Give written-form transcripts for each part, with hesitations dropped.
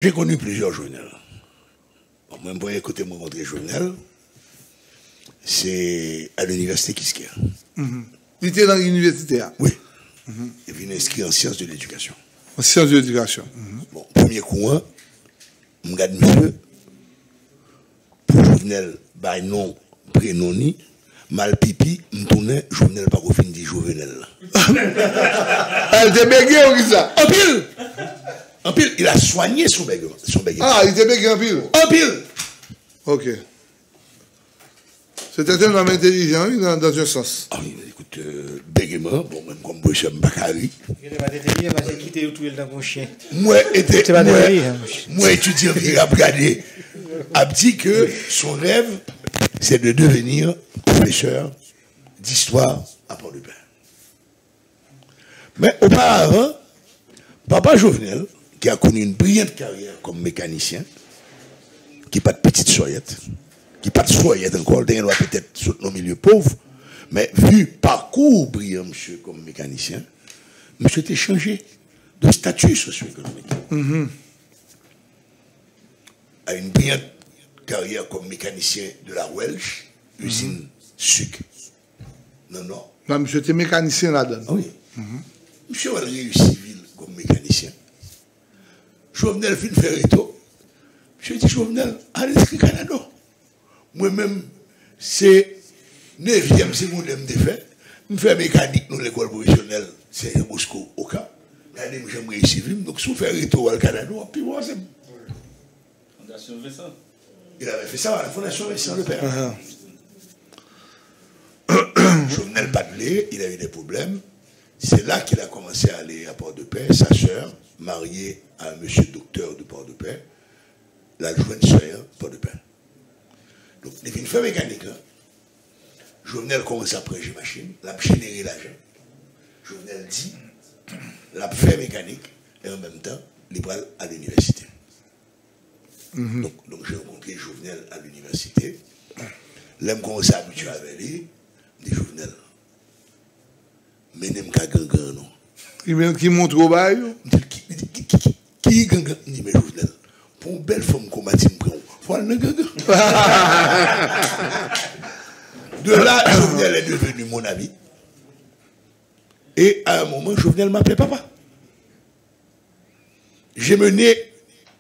J'ai connu plusieurs journaux. Bon, moi, le premier côté de mon journal, c'est à l'université Kiskia. Il était dans l'université. Oui. Il vient inscrit en sciences de l'éducation. En sciences de l'éducation. Bon, premier coin, je regarde monsieur, pour Jovenel, bah non, prénom ni, mal pipi, je tourne, Jovenel pas qu'au fin dit Jovenel. Elle était bégué ou qui ça? En pile! En pile, il a soigné son bégaiement. Ah, il était bégué en pile? En pile! Ok. C'était un homme intelligent, oui, dans un sens. Ah oui, écoute, bégaiement, bon, même comme Bochum Bakari. Moi, étudiant, il a regardé, a dit que son rêve, c'est de devenir professeur d'histoire à Port-de-Paix. Mais auparavant, Papa Jovenel, qui a connu une brillante carrière comme mécanicien, qui n'a pas de petite soyette, qui n'a pas de soyette encore, il doit peut-être sauter dans le milieu pauvre, mais vu parcours brillant, monsieur, comme mécanicien, monsieur était changé de statut socio-économique. A une brillante carrière comme mécanicien de la Welsh, usine sucre. Non, non. Non, monsieur était mécanicien là-dedans. Ah oui. Monsieur a réussi comme mécanicien. Jovenel fin faire éto. Je dis Jovenel, allez inscrire Canada. Moi-même, c'est 9e seconde de fait. Je fais mécanique dans l'école professionnelle, c'est Moscou au cas. Regardez, j'aime réussir. Donc, si vous faites éto au Canada, puis moi, c'est. Fondation Vincent. Il avait fait ça à la Fondation Vincent le Père. Jovenel Padlé, il a eu des problèmes. C'est là qu'il a commencé à aller à Port-de-Paix. Sa sœur, mariée à un monsieur docteur de Port-de-Paix, la jointe sœur Port-de-Paix. Donc, il fait une femme mécanique. Là. Jovenel commence à prêcher machine, l'a généré l'argent. Jovenel dit, l'a fait mécanique, et en même temps, il va à l'université. Donc j'ai rencontré Jovenel à l'université. Là, je commence à habituer avec lui. Je dis Jovenel, mais n'aime qu'à gangan, non. Qui montre au bail? Qui est gangan? Je dis, mais Jovenel, pour une belle femme qu'on m'a dit, il faut aller gangan. De là, Jovenel est devenu mon ami. Et à un moment, Jovenel m'appelait papa. J'ai mené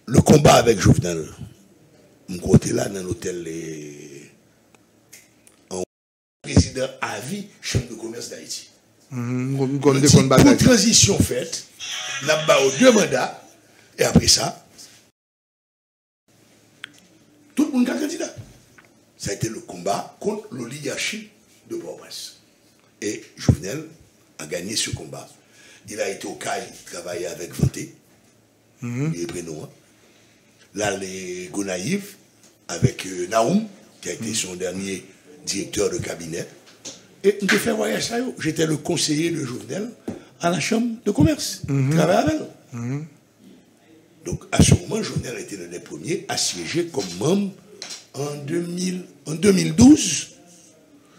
le combat avec Jovenel. Mon côté là, dans l'hôtel, en président à vie, chambre de commerce d'Haïti. Pour transition faite, là-bas, aux 2 mandats, et après ça, tout le monde est candidat. Ça a été le combat contre l'oligarchie de Port-au-Prince. Et Jovenel a gagné ce combat. Il a été au CAI, travaillé avec Vanté, il est prénom. Là, les Gonaïves, avec Naoum, qui a été son dernier directeur de cabinet. Et je fait voyage ça. J'étais le conseiller de Jovenel à la chambre de commerce. Je travaillais avec elle. Donc, à ce moment, Jovenel était l'un des premiers à siéger comme membre en 2012.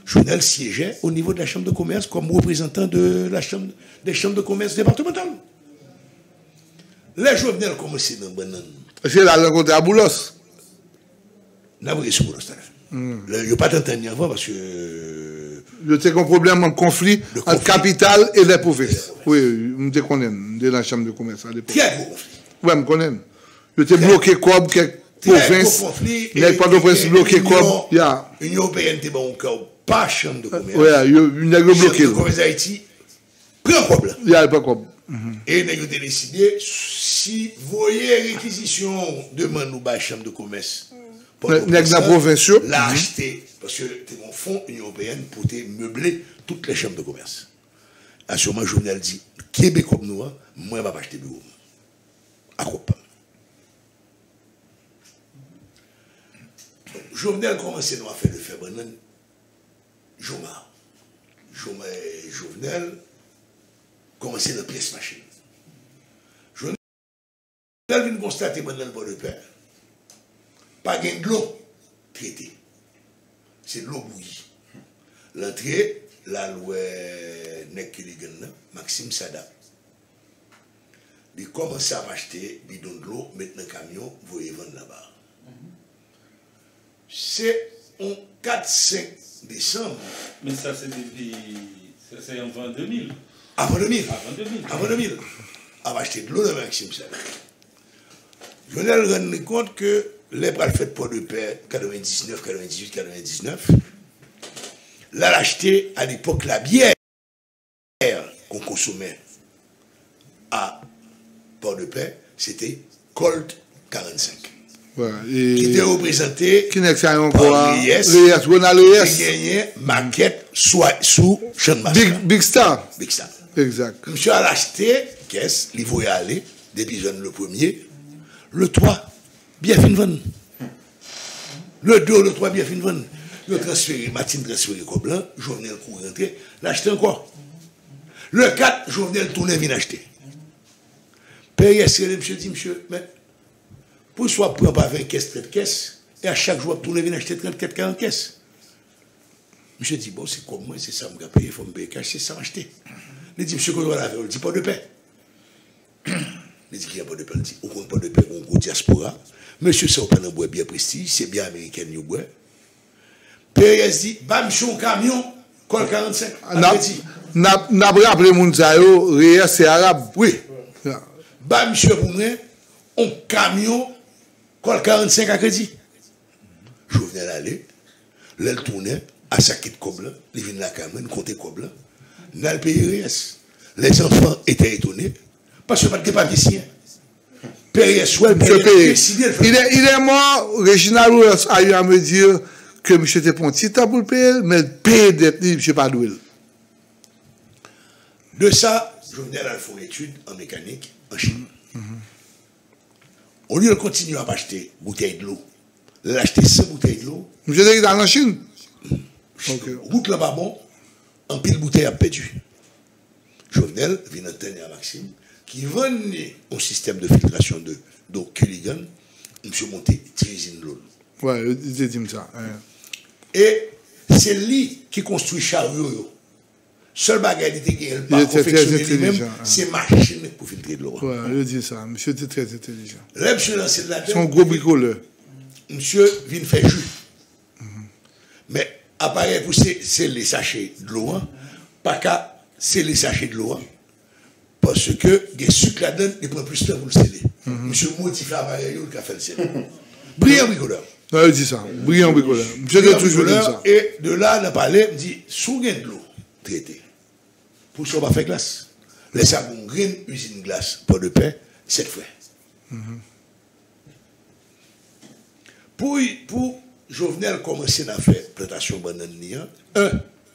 Jovenel siégeait au niveau de la chambre de commerce comme représentant de la chambre, des chambres de commerce départementales. Les Jovenel commençaient dans Banane. C'est là rencontré à Boulos. N'a pas sur Boulos. Il n'y a pas d'entendu avant parce que. Il y a un problème, un conflit entre capitale et les provinces. Oui, je me connais, dans la chambre de commerce à l'époque. Très gros conflit. Oui, je me connais. Je t'ai bloqué comme quelques provinces. Il n'y a pas de province bloqué comme. L'Union européenne était bon, pas chambre de commerce. Oui, il y a bloqué. Chambre de commerce d'Haïti, prend problème. Il n'y a pas comme. Et nous avons décidé, si vous voyez réquisition, demande-nous à la chambre de commerce. La province. L'a acheté, parce que c'est mon fonds Union européenne pour meubler toutes les chambres de commerce. À ce moment, Jovenel dit, Québec comme nous, moi, je ne vais pas acheter bureau. À quoi pas? Jovenel commençait à faire le faire banane. Jovenel commençait la pièce machine. Jovenel vient constater maintenant le bord de père. Pas de l'eau traitée. C'est de l'eau bouillie. L'entrée, la loi Nekiligan, Maxime Sada. il commence à m'acheter bidon de l'eau, mettre dans le camion, vous y vendre là-bas. C'est en 4-5 décembre. Mais ça, c'est depuis. C'est avant 2000. Avant 2000. Avant 2000. Avant 2000. On va acheter de l'eau de Maxime Salé. Je me rends compte que les bras fait pour de paix 99, 98, 99. Là, l'acheter à l'époque la bière qu'on consommait à Port-de-Paix, c'était Colt 45. Ouais, Qui était représenté qui n'est pas par l'IS, qui gagnait maquette soit sous Champ Big Star. Big Star. Exact. Monsieur a acheté, caisse, il faut y aller, depuis jeune le premier, le 3, bien fin de vendre. Le 2, le 3, bien fin de vendre. Le transféré, Martine transféré Coblan, Jovenel court rentrer, l'acheter encore. Le 4, Jovenel tourner, vient acheter. Père, monsieur dit, monsieur, mais pour soit prendre pas 20 caisses, 30 caisses, et à chaque jour, tourner, vient acheter 34, 40 caisses. Monsieur dit, bon, c'est comme moi, c'est ça, je vais payer, il faut me payer cash, c'est ça, acheter. Il dit, monsieur, qu'on doit la faire, il dit, pas de paix. Il dit qu'il n'y a pas de paix, il dit, on compte pas de paix, on compte diaspora. Monsieur, ça, on pas dans bois bien prestige, c'est bien américain, nous bois. Pérez dit, bah, monsieur, un camion, col 45. N'a pas appelé Mounzayo, réel, c'est arabe. Oui. Bah, monsieur, pour moi, un camion, col 45 à crédit. Je venais aller, là, le tournait, à sa quête Coblan, il vient de la caméra, compter Coblan, dans le pays RS. Les enfants étaient étonnés, parce que pas de papier signé. Pérez, soit il est mort, Réginald Roues a eu à me dire que M. était pour un petit temps pour le payer, mais le payer d'être libre, je ne sais pas d'où il. De ça, je venais à faire une étude en mécanique en Chine. Au lieu de continuer à acheter bouteilles de l'eau, l'acheter 100 bouteilles de l'eau. Monsieur est dans la Chine? Route là-bas, bon, en pile bouteille a perdu. Jovenel vient d'entendre à Maxime, qui venait au système de filtration d'eau Culligan, monsieur monté Trisine l'eau. Ouais, il dit ça. Et c'est lui qui construit chariot. Seul bagage qui est pas confectionné lui-même, c'est machine pour filtrer de l'eau. Ouais, il dit ça. Monsieur était très intelligent. Là, monsieur lancé de la tête. Son gros bricoleur. Monsieur vient faire jus. Mais appareil pour c'est les sachets de l'eau, pas qu'à c'est les sachets de l'eau. Parce que les sucres là-dedans, ils prennent plus de temps pour le sceller. Monsieur modifie l'appareil, il a fait le sceller. Brillant bricoleur. Ouais, il dit ça. Brillant bricoleur. Monsieur était toujours comme ça. Et de là, on a parlé, il me dit, sous gain de l'eau, traité. Pour ça, on va faire glace. Laissez à une grande usine glace, pas de pain, 7 fois. Pour Jovenel commencer à faire plantation banane,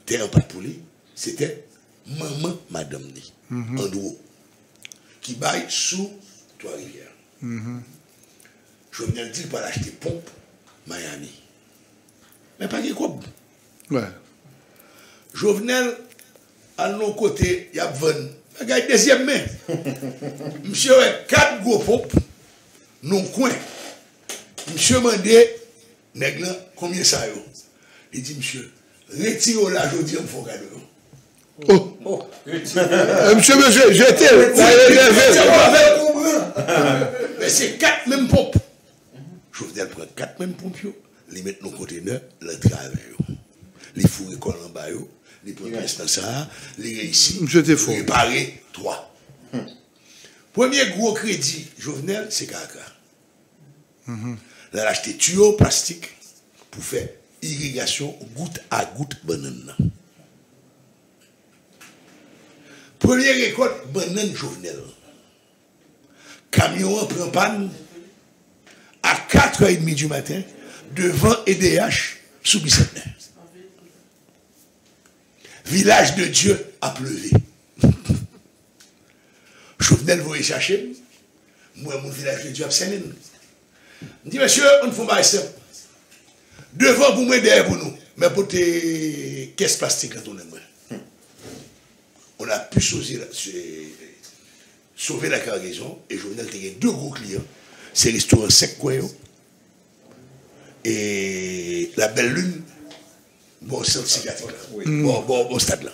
terre pas de poulet, c'était maman madame ni, en haut, qui baille sous Trois-Rivières. Jovenel dit pas l'acheter pompe, Miami. Mais pas de quoi. Ouais. Jovenel, à nos côtés, il y a 20. Regarde, deuxième main. Monsieur a 4 gros pompes, non coin. Monsieur m'a dit, nègre, combien ça y est? Il dit, monsieur, retirez là, je dis, il faut regarder. Oh. Monsieur, j'étais. Mais c'est 4 mêmes pompes. Jovenel prend 4 mêmes pompes, les mettent dans le conteneur, les travaillent. Les fourrés collent en bas, les prennent dans ça, les réussissent. Réparer 3. Premier gros crédit, Jovenel, c'est Kaka. Là, il a acheté tuyau plastique pour faire irrigation goutte à goutte banane. Première récolte, banane Jovenel. Camion prend panne à 4h30 du matin devant EDH sous Bissette. Village de Dieu a pleuvé. Jovenel, vous chercher. Moi, mon village de Dieu a scellé. Je dis, monsieur, on ne faut pas ça. Devant pour moi, derrière pour nous. Mais pour tes caisses plastiques, quand on est. On a pu sauver la cargaison. Et Jovenel, il y a 2 gros clients. C'est le restaurant 5 coins. Et la Belle Lune. Bon, centre psychiatrique là. Bon stade là.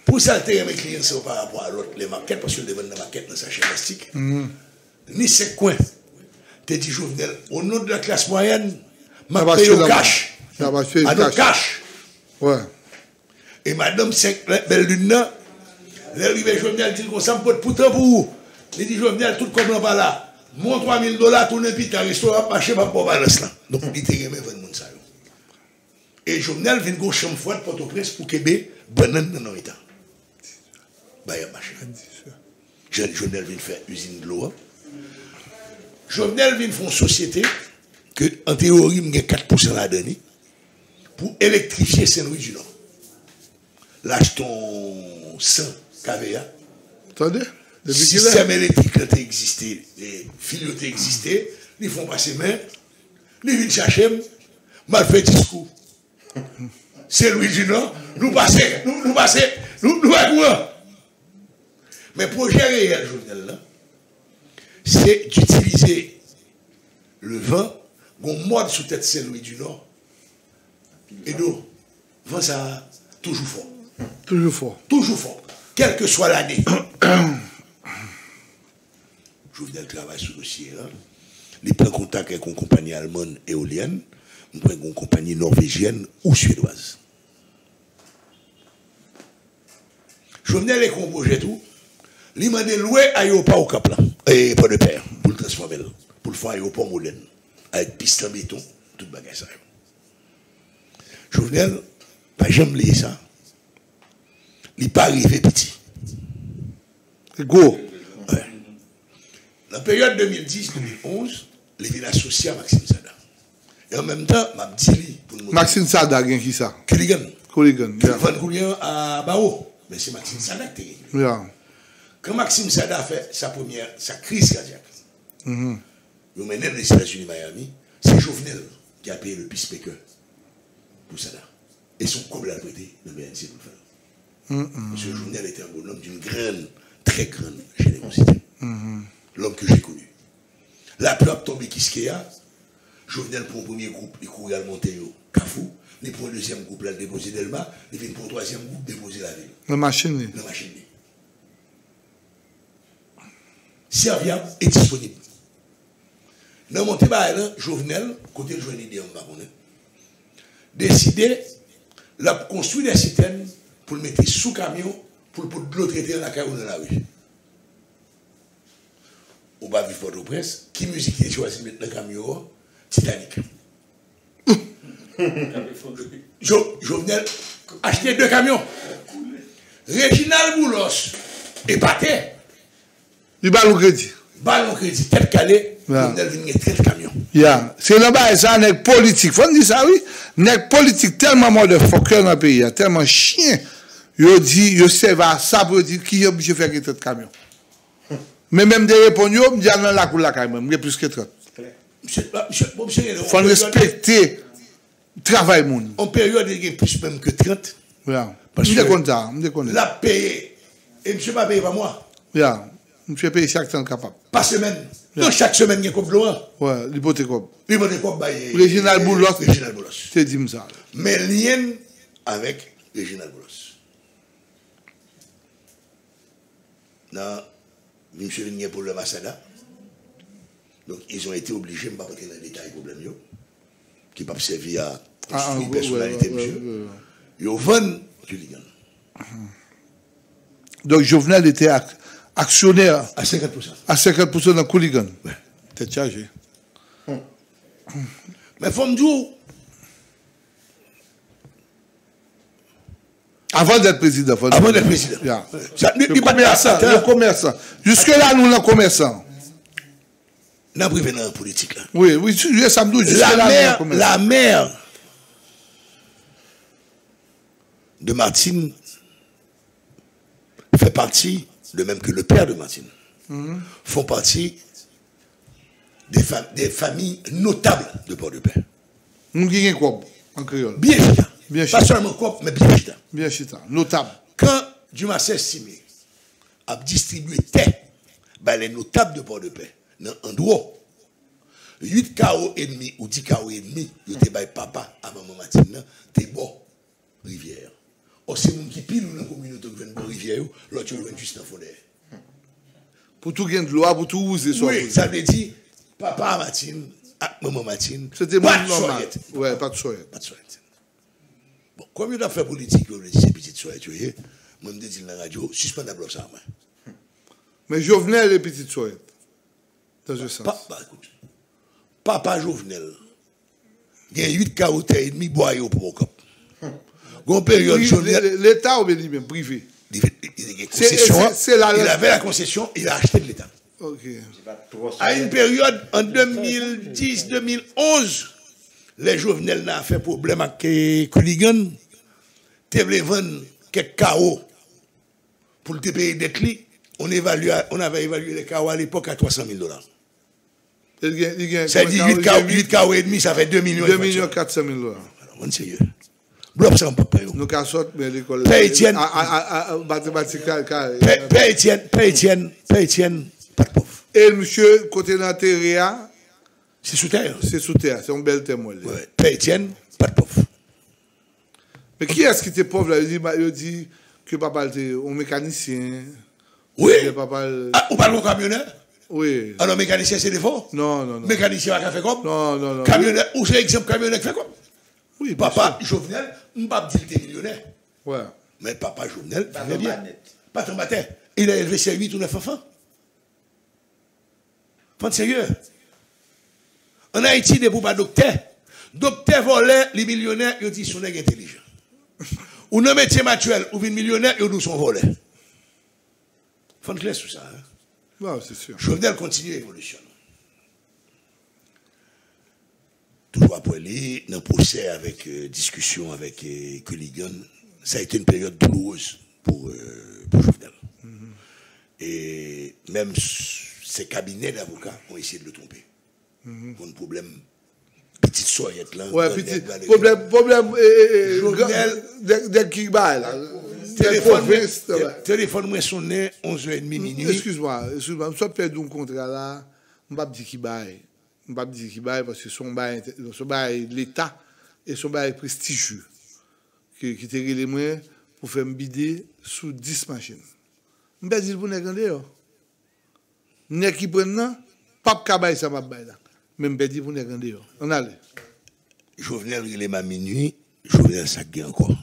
Pour pour ça, mes clients sont par rapport à l'autre, les maquettes, parce que le devant de la maquette dans sa chaîne plastique. Ni c'est coin. Tu dit Jovenel, au nom de la classe moyenne, m'a payé au cash. À cash. Ouais. Et madame, c'est belle lune là. L'arrivée Jovenel dit qu'on s'en peut pour vous. Il dit Jovenel, tout comme par là. Mon $3,000, tourne puis t'as restaurant, marché, pas pour balance là. Donc, il était aimé 20 monde ça. Et Jovenel vient de chambre froide Port-au-Prince pour Québec, banane dans l'état. Bah, il y a marché. Jovenel vient faire usine de l'eau. Jovenel vient faire une société que, en théorie, il y a 4% là-dedans pour électrifier Saint-Louis du Nord. Lâche ton 100 kVA. Attendez. Le système électrique a existé, les fils ont existé, ils font passer main, ils viennent chercher, mal fait discours. C'est Louis du Nord, nous passons. Mais le projet réel, Jovenel, là, c'est d'utiliser le vent, qu'on mode sous tête Saint-Louis du Nord, et donc, vent ça, toujours fort. Toujours fort. Toujours fort, quelle que soit l'année. Jovenel travaille sur le dossier. Hein. Il prend contact avec une compagnie allemande éolienne, il prend une compagnie norvégienne ou suédoise. Jovenel est qu'on projet tout. Il m'a dit louer aéroport au Cap là, et pas de père, pour le transformer, pour le faire aéroport moderne, avec piste en béton, tout bagage ça. Jovenel, pas jamais lié ça. Il n'est pas arrivé petit. Go. Ouais. Dans la période 2010-2011, les villes associées à Maxime Sada. Et en même temps, m'a dit pour nous. Maxime Sada, qui ça? Kuligan. Kuligan. Van Koulian à Bao. Mais c'est Maxime Sada qui est. Yeah. Quand Maxime Sada a fait sa crise cardiaque, il mené les États-Unis, Miami, c'est Jovenel qui a payé le peacemaker pour Sada. Et son couple a prêté le BNC pour le faire. Parce que Jovenel était un bonhomme d'une grande, très grande générosité. L'homme que j'ai connu. La peuple tombé Kiskeya, Jovenel pour le premier groupe, il courait à Monteyo, Kafou, il pour le deuxième groupe, il a déposé Delma, il vient pour le troisième groupe, déposer la ville. La machine. La machine. Serviable et disponible. Dans mon débat, Jovenel, côté de joindre l'idée en bas, décidé de construire des citernes pour le mettre sous camion, pour de l'autre traiter dans la carrière dans la rue. Au bas vivre Port-au-Prince, qui musique est choisi de mettre dans le camion? Titanic. Jovenel acheter 2 camions. Réginald Boulos et Paté. Il ballon crédit. Ballon crédit, tête calée. Jovenel vient de 13 camions. Yeah. C'est là-bas, ça, n'est politique. Faut dire ça, oui. N'est politique tellement mort de fucker dans le pays, tellement chien. Yo dit, yo serve à ça pour dire qui est obligé de faire 30 camions. Mais même des réponses, yo me dit dans la cour la caille, même, il y a plus que 30. Il faut respecter le travail moun. En période, il y a plus même que 30. Yeah. Parce Je que déconne ça, je déconne. la paye, et monsieur pas payé par mois. Yeah. Monsieur paye chaque temps capable. Par semaine. Donc chaque semaine, il y a comme Laurent. Ouais, l'hypothèque. L'hypothèque comme Baye. Réginald Boulos. Réginald Boulos. C'est dit ça. Mais lien avec Réginald Boulos. Non, monsieur venu pour le Massada. Donc ils ont été obligés, je ne vais pas rentrer dans les détails problème, qui ne peuvent servir à construire personnalité, monsieur. Ils vendent Kuligan. Donc Jovenel était actionnaire à 50%. À 50% dans Kuligan. Ouais. T'es chargé. Mais faut me dire. Avant d'être président. Avant d'être président. Yeah. Le commerçant. Jusque-là, nous, le commerçant. Nous privé dans la politique. Là. Oui, oui, la mère de Martine fait partie, de même que le père de Martine, font partie des familles notables de Port-de-Paix. Nous gagnons quoi en créole? Bien chita. Bien pas seulement quoi, mais bien chita. Bien chita. Notable. Quand Dumas estimé a distribué terre, ben les notables de Port-de-Paix, dans un endroit, 8 KO et demi ou 10 KO et demi, ils étaient papa à maman Martine, t'es bon, rivière. Or, c'est moun qui pile dans la communauté qui vient de rivière, l'autre qui vient juste dans le fond. Pour tout gain de loi, pour tout user. Oui, ça veut dire, papa Martine, maman Martine, c'était pas mon de normal. soyette. Ouais, pas de soyette. Pas de soyette. Bon, comme il a fait politique, on a dit, ces petites soyettes, moi, je me dis dans la radio, suspendable ça. Mais Jovenel et petite soyette. Dans ce sens. Écoute, papa Jovenel, il y a 8 carottes et demi boyaux pour mon cop. L'État ou bien lui-même, privé? Il avait la concession, il a acheté de l'État. Okay. À une période, en 2010-2011, les Jovenel n'a fait problème avec Kuligan. Tu voulais vendre quelques carreaux pour le payer d'être li. On avait évalué les carreaux à l'époque à $300,000. Ça dit 8 carreaux et demi, ça fait 2 millions. 2,4 millions. On sérieux. Bloc ça, on peut pas. Nous qu'à sortir, mais l'école. Père Etienne. Mathématiques. Père Etienne, pas de pauvre. Et monsieur, côté d'intérêt, c'est sous terre. C'est sous terre, c'est un bel témoin. Ouais. Père Etienne, pas de pauvre. Mais qui est-ce qui était pauvre là? Il dit que papa était un mécanicien. Oui. Papa... Ah, ou pas le camionneur? Oui. Alors, mécanicien, c'est des faux? Non, non, non. Mécanicien, va faire comme? Non, non, non. Camionneur, ou c'est exemple camionneur qui fait comme? Oui, papa Jovenel, je ne vais pas dire qu'il était millionnaire. Ouais. Mais papa Jovenel, il bien. Pas ton matin. Il a élevé ses 8 ou 9 enfants. Faut sérieux. En Haïti, des pas docteur. Docteur volait, les millionnaires, ils disent qu'ils sont intelligents. Ou dans le métier actuel, ou une millionnaire, ils disent sont volés. Faut clair sur ça. Hein? Non, c'est sûr. Jovenel continue l'évolution. Toujours après lui, dans le procès avec discussion avec Kuligan, ça a été une période douloureuse pour Jovenel. Et même ses cabinets d'avocats ont essayé de le tromper. Pour un problème, petite soyette là. Ouais, petit problème, Jovenel, dès qu'il bat là. Téléphone, moi sonné 11h30 minuit. Excuse-moi, je suis perdu un contrat là, je ne vais pas dire qu'il baille. Je ne vais pas dire qu'il baille parce que son bail l'État et son bail prestigieux. Qui était réglé moi pour faire me bider sous 10 machines. Je ne vais pas dire pour ne pas ne qui prennent pas de bail ça m'a bail là. Mais je ne vais pas dire pour ne pas on allait. Jovenel il est ma minuit, Jovenel ça gagne encore.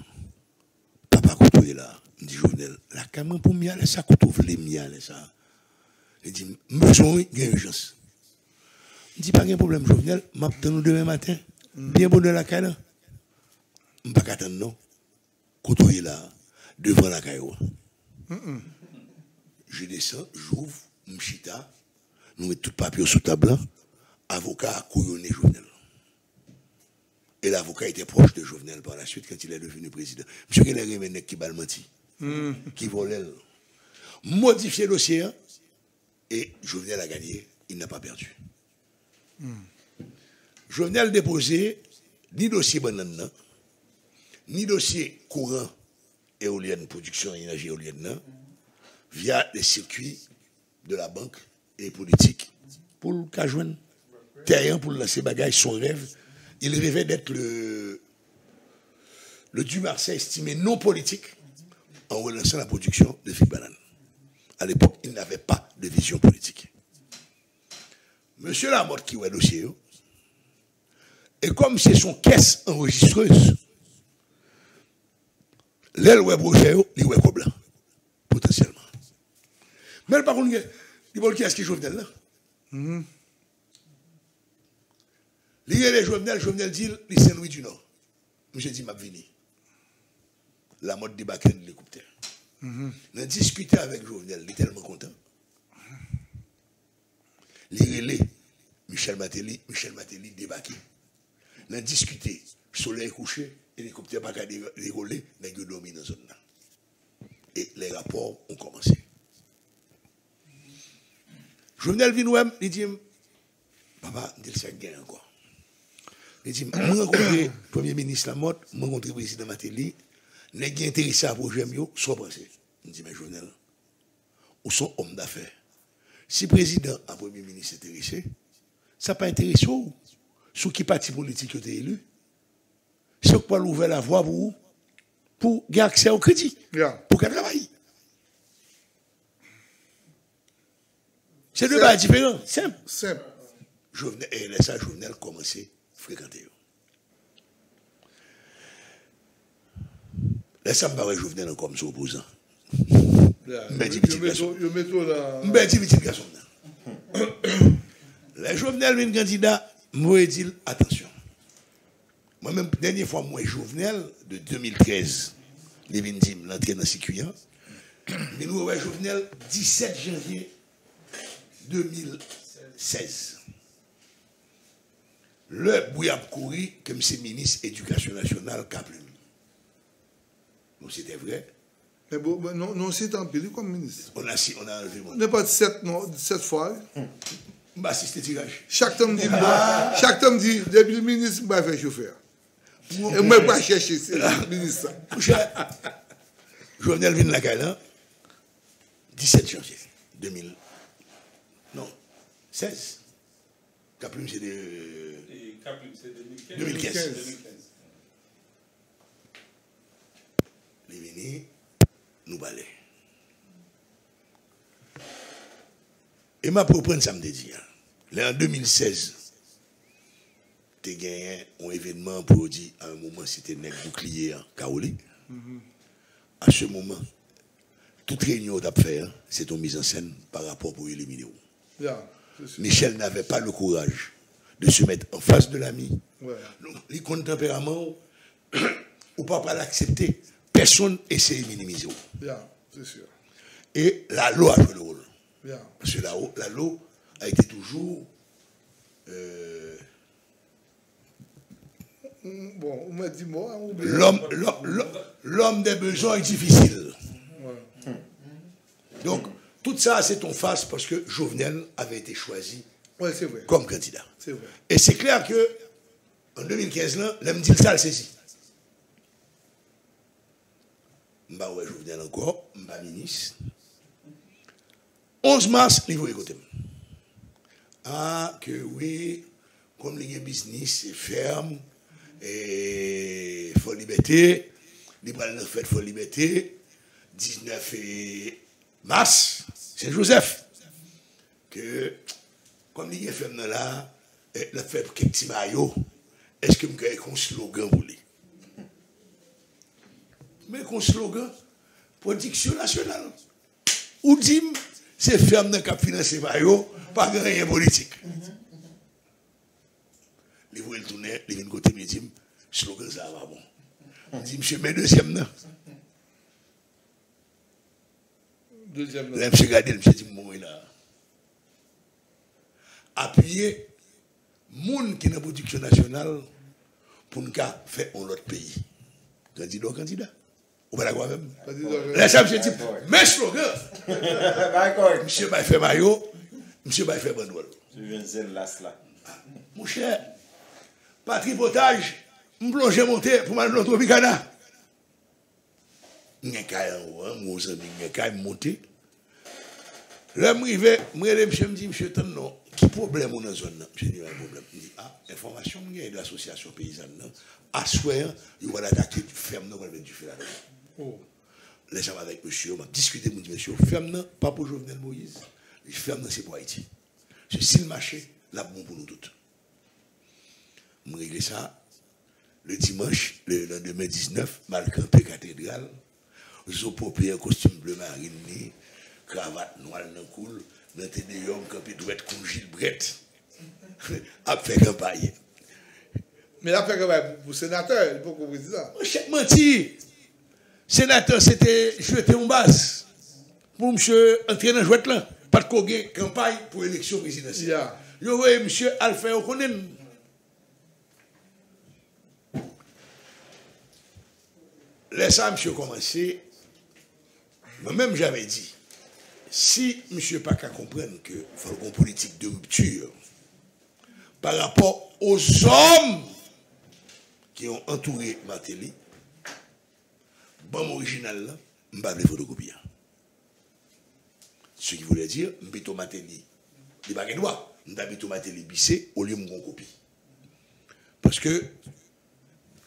Papa côté là, me dit Jovenel, la caméra pour m'y aller ça coûte les m'y aller ça. Il dit besoin gagne urgence. Je dis pas de problème, Jovenel, je vais nous demain matin. Bien bon de la caille. Je ne vais pas attendre, non. Côtoyer là, devant la caille. Je descends, j'ouvre, m'chita, nous mettons tout le papier sous table, avocat a couillonné Jovenel. Et l'avocat était proche de Jovenel par la suite quand il est devenu président. Monsieur qui est un qui bal menti, qui volait. Modifier le dossier, et Jovenel a gagné, il n'a pas perdu. Jovenel déposé ni dossier banane, ni dossier courant éolienne, production énergie éolienne, via les circuits de la banque et politique pour le cas joindre terrain pour lancer bagaille son rêve. Il rêvait d'être le Dumarçais estimé non politique en relançant la production de figues bananes. À l'époque, il n'avait pas de vision politique. Monsieur Lamotte qui a le dossier, et comme c'est son caisse enregistreuse, l'aile ou projet, il est comme blanc, potentiellement. Mais par contre, il veut qui est-ce qui est Jovenel là? Il y a les Jovenel dit, il est Saint-Louis du Nord. Monsieur dit, m'a vini. La mode débarque de l'hélicoptère. On a discuté avec Jovenel, il est tellement content. Les Michel Matéli débarqué. On a discuté, soleil couché, hélicoptère pas qu'à décoller, mais il dormi dans la zone là. Et les rapports ont commencé. Jovenel Vinouem, il dit, papa, il dit, ça gagne encore. Il dit, moi rencontré le Premier ministre Lamotte, moi rencontré le président Matéli, n'est pas intéressé à ce projet, soit pensé. Il dit, mais Jovenel, où sont hommes d'affaires? Si le président et le Premier ministre est intéressé, ça n'a pas intéressé ou sur qui parti politique est élu? C'est quoi l'ouvrir la voie pour vous? pour gagner accès au crédit, pour qu'elle travaille. C'est deux bases différents, simple. Et laissez Jovenel commencer à fréquenter. Laissez me parler Jovenel comme son opposant. Mais dis petit garçon. Mais dis petit garçon. Les Jovenel vient candidat, moi dit attention. Moi-même, dernière fois, moi, Jovenel, de 2013, les vient dire l'entrée dans le circuit. Mais nous, ouais, Jovenel, 17 janvier 2016. Le Bouyab Kouri, comme c'est ministre éducation nationale, Caplume. Donc c'était vrai. Mais bon, non, c'est en pile comme ministre. On a enlevé mon. N'est pas 7 fois. Bah, assisté tirage. Chaque temps dit, depuis le ministre, je vais faire chauffeur. Et moi, je ne vais pas chercher le ministre. Jovenel vient de la Gala, 17 janvier 2000. Non, 16. Caplume, c'est de. Caplume, c'est 2015. Les venus, nous balais. Et ma propre ça me dit. Là, en 2016, tu as gagné un événement pour dire à un moment c'était Nec Bouclier à Kaoli. À ce moment, toute réunion que tu as fait, c'est ton mise en scène par rapport pour éliminer. Michel n'avait pas le courage de se mettre en face de l'ami. Donc, les comptes tempérament, ou pas l'accepter. Personne essaie de minimiser. C'est sûr. Et la loi a joué le rôle. Bien. Parce que la loi a été toujours. Bon, on m'a dit moi. L'homme des besoins est difficile. Ouais. Donc, tout ça, c'est ton face parce que Jovenel avait été choisi comme candidat. C'est vrai. Et c'est clair que en 2015, là, l'homme dit ça, le saisit. Mba ouais Jovenel encore, mba ministre. 11 mars, niveau écoute. Ah, que oui, comme les business, c'est ferme, et faut liberté, les balles de fête, faut liberté, 19 mars, c'est Joseph. Que, comme les ferme là, la fête, quelques petits maillots, est-ce que vous avez un slogan pour lui? Mais qu'on slogan, production nationale. Ou dit, c'est ferme dans le cap financier, pas de rien politique. Les voix le tourner, les viennent côté, me dit, slogan ça va bon. On dit, monsieur, mais deuxième, non. Deuxième, là, monsieur Gardel, monsieur dit, moi, là. Appuyer, moun qui est dans la production nationale, pour nous faire un autre pays. Candidat. Ou pas d'accord même? Là, ça, monsieur dit, mais slogan. Monsieur va faire maillot, monsieur va faire banderole. Tu viens de là. Mon cher, pas tripotage, je plonge monter pour m'aller dans Tropicana. Je suis monter. Là, je me dis, monsieur, non, qui problème dans la zone? Je dis, un problème. Je dis, information de l'association paysanne, à soir, il va l'attaquer, tu fermes, non, tu fais la les gens avec monsieur, on m'a discuté, on dit, monsieur, ferme, pas pour Jovenel Moïse, ferme, c'est pour Haïti. Si le marché, là, bon pour nous toutes. Je réglé ça le dimanche, le lendemain 19, Malcampé cathédrale, Zopopé, un costume bleu marine, cravate noire dans le coul, dans le tédéum, campé doit être comme Gilles Brett, à faire campagne. Mais après, pour sénateur, il faut qu'on vous dise ça. Chef menti. Sénateur, c'était jeter en base. Pour monsieur entrer dans le jouet là. Pas de campagne pour l'élection présidentielle. Yo voyez monsieur Alpha Okonen. Laissez monsieur commencer. Moi-même j'avais dit, si monsieur pas qu'à comprendre que faut une politique de rupture par rapport aux hommes qui ont entouré Martelly, bon original là, je ne vais pas les photocopier. Ce qui voulait dire, Mbito Martelly, il n'y a pas de droit, Mbito Martelly bissé au lieu de mon copie. Parce que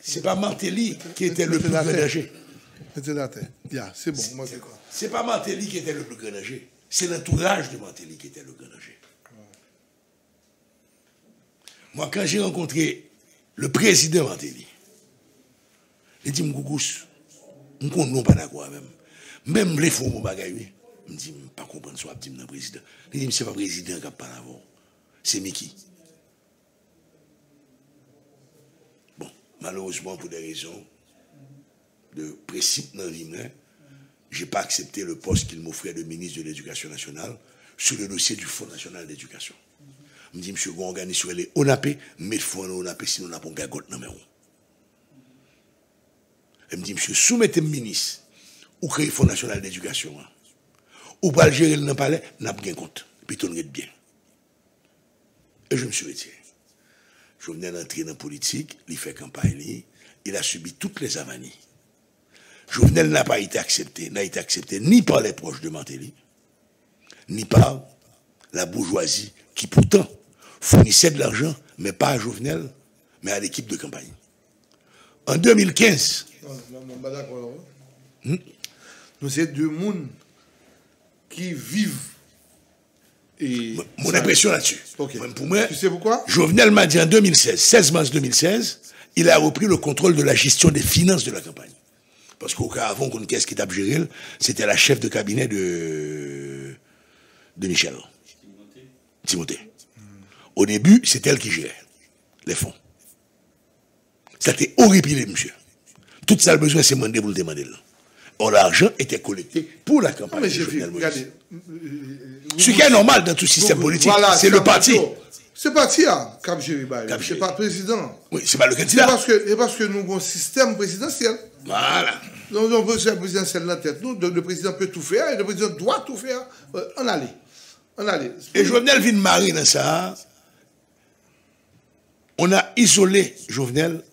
ce n'est pas Martelly qui était le plus menacé. Mettez la tête. C'est bon. Moi, c'est quoi? C'est pas Martelly qui était le plus grand danger. C'est l'entourage de Martelly qui était le grand danger. Moi, quand j'ai rencontré le président Martelly, il dit, Mgougous, je ne comprends pas d'accord même. Même les faux, mon bagaille, je me dis, je ne pas comprendre ce que je dis dans le président. Il dit, c'est pas le président qui a pas avant. C'est Mickey. Bon, malheureusement, pour des raisons de principe dans l'hymne, je n'ai pas accepté le poste qu'il m'offrait de ministre de l'Éducation nationale sur le dossier du Fonds national d'éducation. Je me dis, monsieur, on organise sur les ONAP, mais il faut un ONAP, sinon on n'a pas un gagote dans mes roues. Elle me dit, monsieur, soumettez le ministre, ou créez le Fonds national d'éducation, ou pas le gérer dans le palais, n'a pas de compte, puis tout le monde bien. Et je me suis retiré. Je venais d'entrer dans la politique, il fait campagne, il a subi toutes les avanies. Jovenel n'a pas été accepté, ni par les proches de Martelly, ni par la bourgeoisie, qui pourtant fournissait de l'argent, mais pas à Jovenel, mais à l'équipe de campagne. En 2015... Non, pas d'accord. Nous, c'est deux mondes qui vivent. Et mon impression là-dessus. Okay. Pour moi, tu sais pourquoi? Jovenel m'a dit en 2016, 16 mars 2016, il a repris le contrôle de la gestion des finances de la campagne. Parce qu'auparavant, qu'on qu'est-ce qui t'a géré, c'était la chef de cabinet de Michel. Timothée. Au début, c'est elle qui gérait les fonds. C'était horrible, monsieur. Tout ça, le besoin, c'est demander pour le demander. Or, l'argent était collecté pour la campagne. Mais j'ai vu, regardez. Ce qui est normal dans tout système politique, voilà, c'est le parti. C'est parti, Cap Géry. C'est pas le président. Oui, c'est pas le candidat. C'est parce que nous avons un système présidentiel. Voilà. Donc, on veut un présidentiel dans la tête. Nous, le président peut tout faire et le président doit tout faire. On allait. Et Jovenel vient de marier dans ça. On a isolé Jovenel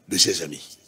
de ses amis.